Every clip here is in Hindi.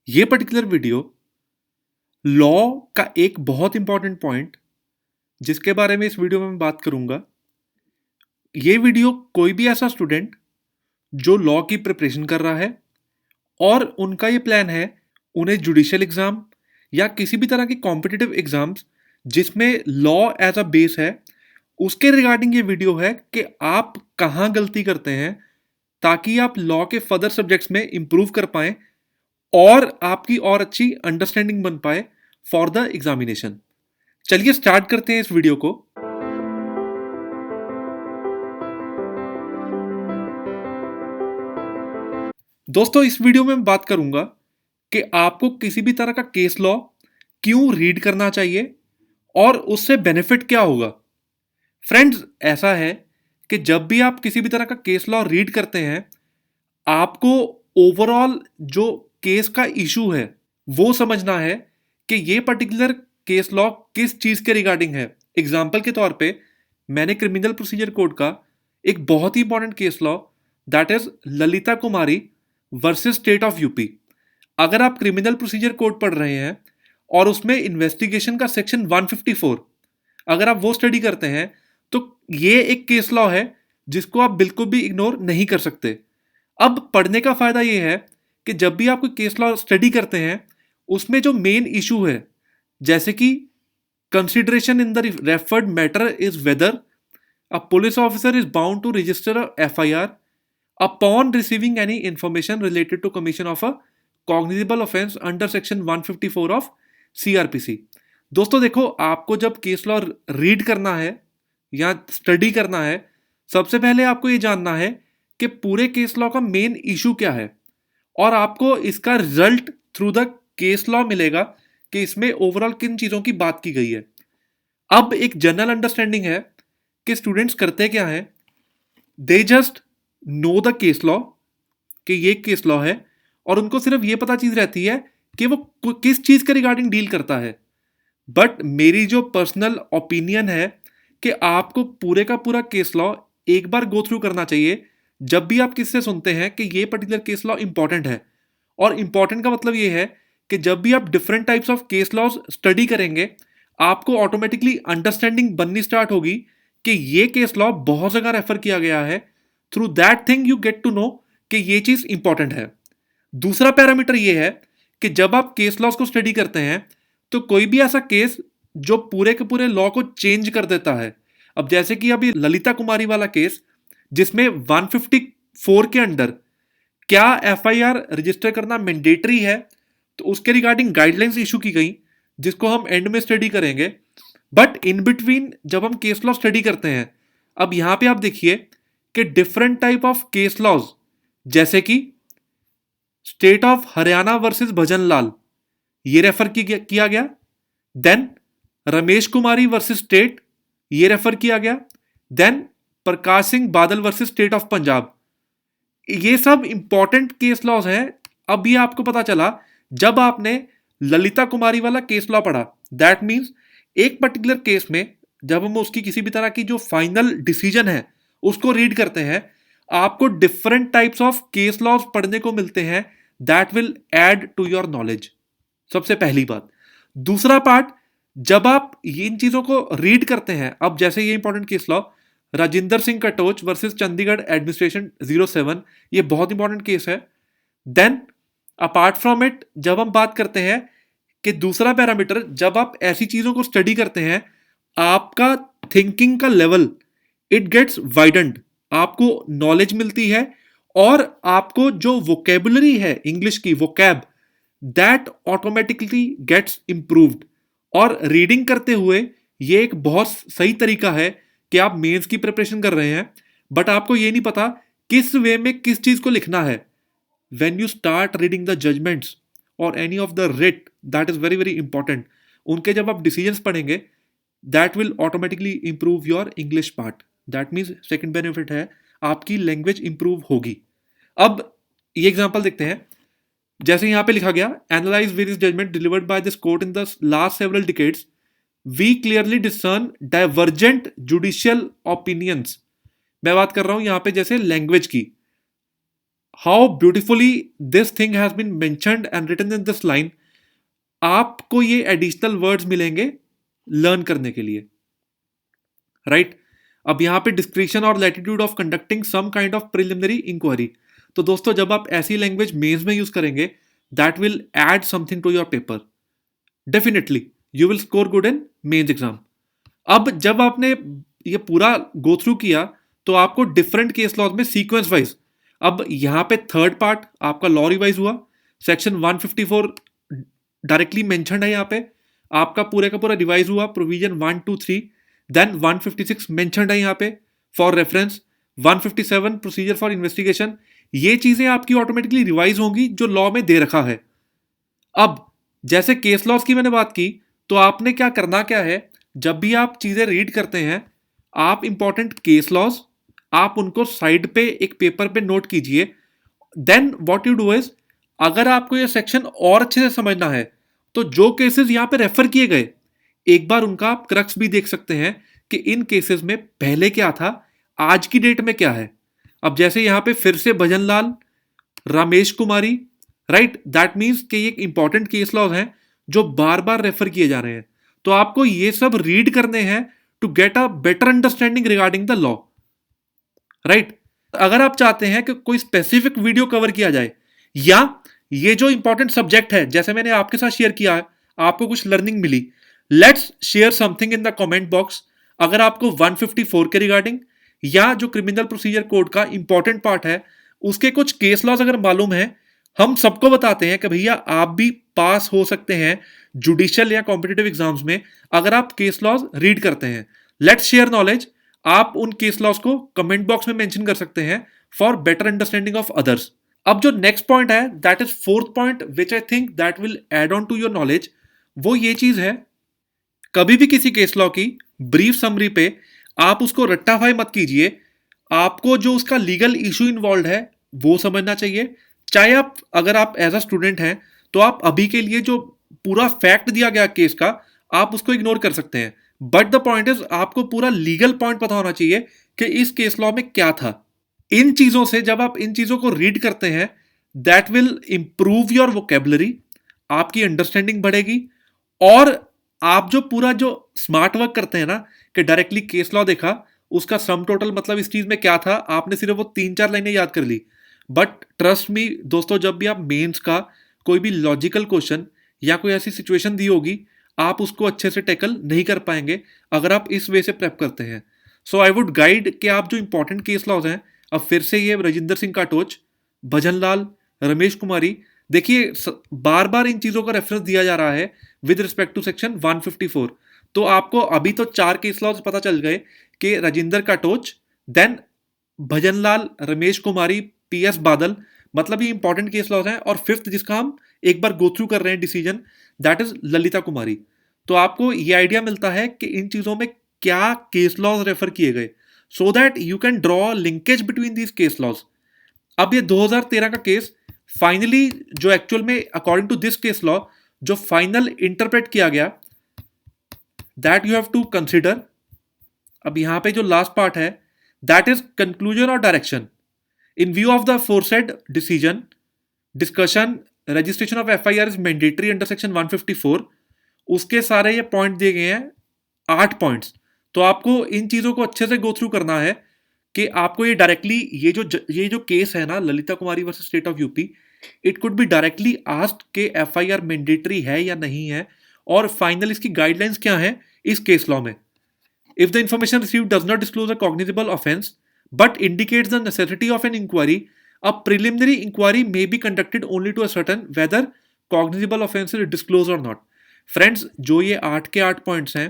ये पर्टिकुलर वीडियो लॉ का एक बहुत इंपॉर्टेंट पॉइंट जिसके बारे में इस वीडियो में मैं बात करूंगा। ये वीडियो कोई भी ऐसा स्टूडेंट जो लॉ की प्रिपरेशन कर रहा है और उनका ये प्लान है उन्हें जुडिशियल एग्जाम या किसी भी तरह की कॉम्पिटिटिव एग्जाम्स जिसमें लॉ एज अ बेस है, उसके रिगार्डिंग ये वीडियो है कि आप कहाँ गलती करते हैं ताकि आप लॉ के फर्दर सब्जेक्ट्स में इंप्रूव कर पाएं और आपकी और अच्छी अंडरस्टैंडिंग बन पाए फॉर द एग्जामिनेशन। चलिए स्टार्ट करते हैं इस वीडियो को। दोस्तों, इस वीडियो में मैं बात करूंगा कि आपको किसी भी तरह का केस लॉ क्यों रीड करना चाहिए और उससे बेनिफिट क्या होगा। फ्रेंड्स, ऐसा है कि जब भी आप किसी भी तरह का केस लॉ रीड करते हैं, आपको ओवरऑल जो केस का इशू है वो समझना है कि ये पर्टिकुलर केस लॉ किस चीज के रिगार्डिंग है। एग्जाम्पल के तौर पे मैंने क्रिमिनल प्रोसीजर कोड का एक बहुत ही important case law that is Lalita Kumari versus state of UP. अगर आप क्रिमिनल प्रोसीजर कोड पढ़ रहे हैं और उसमें इन्वेस्टिगेशन का सेक्शन 154 अगर आप वो स्टडी करते हैं तो ये एक केस लॉ है जिसको आप बिल्कुल भी इग्नोर नहीं कर सकते। अब पढ़ने का फायदा ये है कि जब भी आप कोई केस लॉ स्टडी करते हैं उसमें जो मेन इशू है, जैसे कि consideration in the referred matter is whether a police officer is bound to register a FIR upon receiving any information related to commission of a cognizable offence under section 154 of CrPC. दोस्तों देखो, आपको जब केस लॉ रीड करना है या स्टडी करना है, सबसे पहले आपको ये जानना है कि पूरे केस लॉ का मेन इशू क्या है और आपको इसका result through the case law मिलेगा कि इसमें ओवरऑल किन चीजों की बात की गई है। अब एक जनरल अंडरस्टैंडिंग है कि स्टूडेंट्स करते क्या हैं, they just know the case law कि ये केस लॉ है और उनको सिर्फ ये पता चीज रहती है कि वो किस चीज के रिगार्डिंग डील करता है। बट मेरी जो पर्सनल ओपिनियन है कि आपको पूरे का पूरा केस लॉ एक बार गो थ्रू करना चाहिए जब भी आप किससे सुनते हैं कि ये पर्टिकुलर केस लॉ इंपॉर्टेंट है। और इंपॉर्टेंट का मतलब ये है कि जब भी आप different types of case laws study करेंगे, आपको ऑटोमेटिकली अंडरस्टैंडिंग बननी स्टार्ट होगी कि ये केस लॉ बहुत जगह रेफर किया गया है। Through that thing you get to know कि ये चीज इंपॉर्टेंट है। दूसरा पैरामीटर ये है कि जब आप केस लॉज को स्टडी करते हैं तो कोई भी ऐसा केस जो पूरे के पूरे लॉ को चेंज कर देता है, अब जैसे कि अभी ललिता कुमारी वाला केस जिसमें 154 के अंडर क्या एफआईआर रजिस्टर करना मैंडेटरी है, तो उसके रिगार्डिंग गाइडलाइंस इशू की गई जिसको हम एंड में स्टडी करेंगे। बट इन बिटवीन जब हम केस लॉ स्टडी करते हैं, अब यहां पे आप देखिए कि different type of case laws, जैसे कि state of Haryana versus Bhajan Lal ये रेफर किया गया। Then Ramesh Kumari versus state ये रेफर किया गया। Then Prakash Singh Badal versus state of Punjab. ये सब इंपॉर्टेंट केस लॉज हैं। अब ये आपको पता चला जब आपने ललिता कुमारी वाला केस लॉ पढ़ा। दैट मीन्स एक पर्टिकुलर केस में जब हम उसकी किसी भी तरह की जो फाइनल डिसीजन है उसको रीड करते हैं, आपको different types of case laws पढ़ने को मिलते हैं that will add to your knowledge. सबसे पहली बात। दूसरा पार्ट, जब आप इन चीजों को रीड करते हैं, अब जैसे ये important case law Rajinder Singh Katoch versus Chandigarh administration 07, ये बहुत इंपॉर्टेंट केस है। देन अपार्ट फ्रॉम इट जब हम बात करते हैं कि दूसरा पैरामीटर, जब आप ऐसी चीजों को स्टडी करते हैं आपका थिंकिंग का लेवल इट गेट्स वाइडेंड, आपको नॉलेज मिलती है और आपको जो वोकेबुलरी है इंग्लिश की vocab that automatically gets improved. और रीडिंग करते हुए ये एक बहुत सही तरीका है कि आप मेंस की प्रिपरेशन कर रहे हैं बट आपको ये नहीं पता किस वे में किस चीज को लिखना है। When you start reading the judgements और any of the writ, that is very very important, उनके जब आप डिसीजंस पढ़ेंगे that will automatically improve your English part. That means second benefit है आपकी लैंग्वेज इंप्रूव होगी। अब ये एग्जाम्पल देखते हैं। जैसे यहां पे लिखा गया, analyse various judgment delivered by this court in the last several decades, we clearly discern divergent judicial opinions. मैं बात कर रहा हूं यहां पे जैसे लैंग्वेज की। How beautifully this thing has been mentioned and written in this line. आपको ये एडिशनल वर्ड्स मिलेंगे लर्न करने के लिए, राइट right? अब यहाँ पे डिस्क्रिप्शन और latitude of conducting some kind of preliminary inquiry. तो दोस्तों जब आप ऐसी लैंग्वेज मेंस में यूज करेंगे, that will add something to your paper. Definitely you will score good in mains exam. अब जब आपने ये पूरा गो थ्रू किया, तो आपको डिफरेंट केस लॉज में सीक्वेंस वाइज, अब यहाँ पे थर्ड पार्ट आपका लॉ रिवाइज हुआ, सेक्शन 154 डायरेक्टली मेंशन्ड है यहाँ पे, आपका पूरे का पूरा रिवाइज हुआ, प्रोविजन 1, 2, 3, देन 156 मेंशन्ड है यहाँ पे for reference, 157 procedure for investigation. ये चीजें आपकी ऑटोमेटिकली रिवाइज होंगी जो लॉ में दे रखा है। अब जैसे केस लॉज की मैंने बात की, तो आपने क्या करना क्या है, जब भी आप चीजें रीड करते हैं, आप इंपॉर्टेंट केस लॉज आप उनको साइड पे एक पेपर पे नोट कीजिए। Then what you do is, अगर आपको ये सेक्शन और अच्छे से समझना है, तो जो केसेस यहां पे रेफर किए गए, एक बार उनका आप क्रक्स भी देख सकते हैं कि इन केसेस में पहले क्या था, आज की डेट में क्या है। अब जैसे यहां पे फिर से भजनलाल, रमेश कुमारी, राइट, दैट मीन्स कि ये इंपॉर्टेंट केस लॉज हैं जो बार बार रेफर किए जा रहे हैं। तो आपको ये सब रीड करने हैं to get a better understanding regarding the law, right. अगर आप चाहते हैं कि कोई स्पेसिफिक वीडियो कवर किया जाए, या ये जो इंपॉर्टेंट सब्जेक्ट है जैसे मैंने आपके साथ शेयर किया है, आपको कुछ लर्निंग मिली, let's share something in the comment box. अगर आपको 154 के रिगार्डिंग या जो क्रिमिनल प्रोसीजर कोड का इंपॉर्टेंट पार्ट है उसके कुछ केस लॉज अगर मालूम है, हम सबको बताते हैं कि भैया आप भी पास हो सकते हैं जुडिशियल या कॉम्पिटिटिव एग्जाम्स में अगर आप केस लॉज रीड करते हैं। Let's share knowledge. आप उन केस लॉज को कमेंट बॉक्स में मेंशन कर सकते हैं for better understanding of others. अब जो नेक्स्ट पॉइंट है, that is fourth point which I think that will add on to your knowledge, वो ये चीज है, कभी भी किसी केस लॉ की ब्रीफ समरी पे आप उसको रट्टाफाई मत कीजिए। आपको जो उसका लीगल इशू इन्वॉल्व है वो समझना चाहिए। चाहे आप अगर आप एज अ स्टूडेंट हैं, तो आप अभी के लिए जो पूरा फैक्ट दिया गया केस का, आप उसको इग्नोर कर सकते हैं, बट द पॉइंट इज आपको पूरा लीगल पॉइंट पता होना चाहिए कि इस केस लॉ में क्या था। इन चीजों से जब आप इन चीजों को रीड करते हैं, that will improve your vocabulary, आपकी अंडरस्टैंडिंग बढ़ेगी। और आप जो पूरा जो स्मार्ट वर्क करते हैं ना, कि डायरेक्टली केस लॉ देखा, उसका सम टोटल मतलब इस चीज में क्या था, आपने सिर्फ वो 3-4 लाइनें याद कर ली, बट ट्रस्ट मी दोस्तों, जब भी आप मेंस का कोई भी लॉजिकल क्वेश्चन या कोई ऐसी सिचुएशन दी होगी, आप उसको अच्छे से टैकल नहीं कर पाएंगे अगर आप इस वे से प्रेप करते हैं। सो आई वुड गाइड कि आप जो इंपॉर्टेंट केस लॉज हैं, अब फिर से ये राजिंदर सिंह काटोच, भजनलाल, रमेश कुमारी, देखिए बार बार इन चीजों का रेफरेंस दिया जा रहा है विद रिस्पेक्ट टू सेक्शन 154। तो आपको अभी तो 4 केस लॉज पता चल गए कि राजिंदर काटोच, देन भजनलाल, रमेश कुमारी, PS बादल, मतलब ये इंपॉर्टेंट केस लॉज हैं। और फिफ्थ जिसका हम एक बार गो थ्रू कर रहे हैं डिसीजन, दैट इज ललिता कुमारी। तो आपको ये आइडिया मिलता है कि इन चीजों में क्या केस लॉज रेफर किए गए, so that you can draw linkage between these case laws. अब ये 2013 का केस फाइनली जो एक्चुअल में according to this case law जो फाइनल इंटरप्रेट किया गया, that you have to consider. अब यहां पे जो लास्ट पार्ट है, दैट इज कंक्लूजन और direction. In view of the aforesaid decision, discussion, registration of FIR is mandatory under section 154। उसके सारे ये पॉइंट दिए गए हैं, 8 पॉइंट्स। तो आपको इन चीजों को अच्छे से गो थ्रू करना है कि आपको ये डायरेक्टली ये जो केस है ना, Lalita Kumari versus state of UP, it could be directly asked कि FIR मैंडेटरी है या नहीं है, और फाइनल इसकी गाइडलाइंस क्या है इस केस लॉ में। If the information received does not disclose a cognizable offence but indicates the necessity of an inquiry, a preliminary inquiry may be conducted only to ascertain whether cognizable offense is disclosed or not. Friends, जो ये 8 के 8 पॉइंट्स हैं,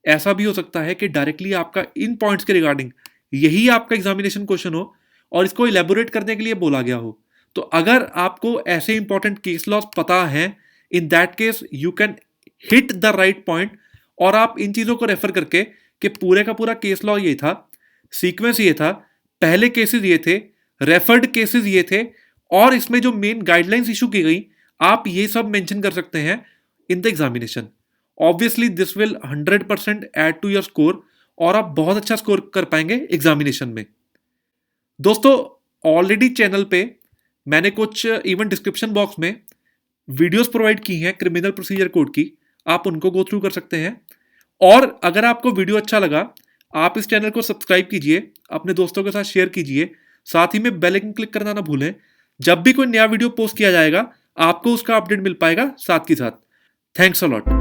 ऐसा भी हो सकता है कि डायरेक्टली आपका इन पॉइंट्स के रिगार्डिंग यही आपका एग्जामिनेशन क्वेश्चन हो और इसको इलेबोरेट करने के लिए बोला गया हो। तो अगर आपको ऐसे इंपॉर्टेंट केस लॉज पता है, in that case you can hit the right point, और आप इन चीजों को रेफर करके कि पूरे का पूरा केस लॉ ये था, सीक्वेंस ये था, पहले केसेस ये थे, रेफर्ड केसेस ये थे, और इसमें जो मेन गाइडलाइंस इशू की गई, आप ये सब मेंशन कर सकते हैं in the examination. Obviously this will 100% add to your score, और आप बहुत अच्छा स्कोर कर पाएंगे एग्जामिनेशन में। दोस्तों, ऑलरेडी चैनल पे मैंने कुछ इवन डिस्क्रिप्शन बॉक्स में वीडियोस प्रोवाइड की हैं क्रिमिनल प्रोसीजर कोड की, आप उनको गो थ्रू कर सकते हैं। और अगर आपको वीडियो अच्छा लगा, आप इस चैनल को सब्सक्राइब कीजिए, अपने दोस्तों के साथ शेयर कीजिए, साथ ही में बेल आइकन क्लिक करना ना भूलें। जब भी कोई नया वीडियो पोस्ट किया जाएगा, आपको उसका अपडेट मिल पाएगा साथ के साथ। Thanks a lot.